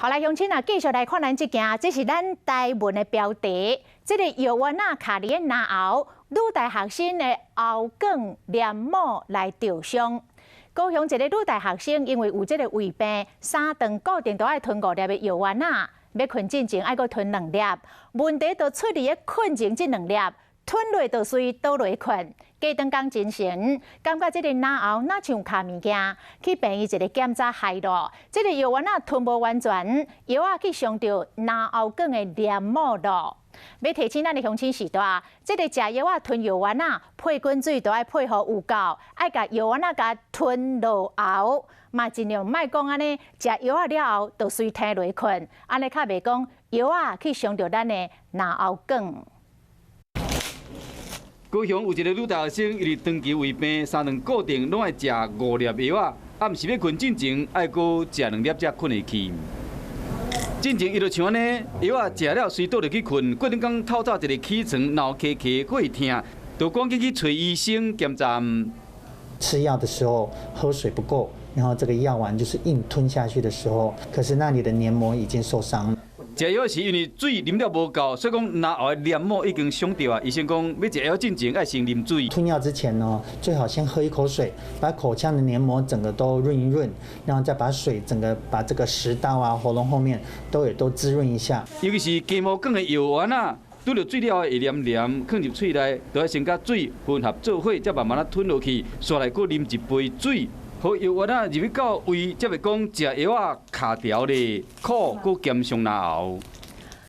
好来，乡亲啊，继续来看咱这件，这是咱台文的标题。这个药丸啊，卡伫个南后，女大学生的后颈黏膜来灼伤。高雄一个女大学生因为有这个胃病，3顿固定都爱吞5粒的药丸啊，要困进前爱搁吞2粒。问题就出伫个困前这2粒，吞落就随倒落困。加顿讲精神，感觉这个南后哪像卡物件，去病院一个检查害咯。这个药丸啊吞无完全，药啊去伤到南后颈的黏膜咯。要提醒咱的乡亲时代，这个食药啊吞药丸啊，配滚水都爱配合有够，爱甲药丸啊甲吞落喉，嘛尽量莫讲安尼食药啊了后就随吞落困，安尼较袂讲药啊去伤到咱的南后颈。高雄有一个女大学生，因为长期胃病，3顿固定拢爱食5粒药啊，暗时要困进前爱搁食2粒才困会去。进前伊就像安尼，药啊食了随倒入去困，过两天透早一个起床，脑壳壳搁会痛，就赶紧去找医生检查。吃药的时候喝水不够，然后这个药丸就是硬吞下去的时候，可是那里的黏膜已经受伤了。食药是因为水啉了无够，所以讲南后的黏膜已经伤掉啊。医生讲要食药进前爱先啉水。吞药之前呢，最好先喝一口水，把口腔的黏膜整个都润一润，然后再把水整个把这个食道啊、喉咙后面都滋润一下。尤其是筋膜梗的药丸啊，拄着水了会黏黏，放入嘴内，都要先甲水混合做伙，才慢慢啊吞落去，煞来搁啉一杯水。好药丸啊入去到胃，才袂讲食药啊卡条咧，苦搁兼伤南喉。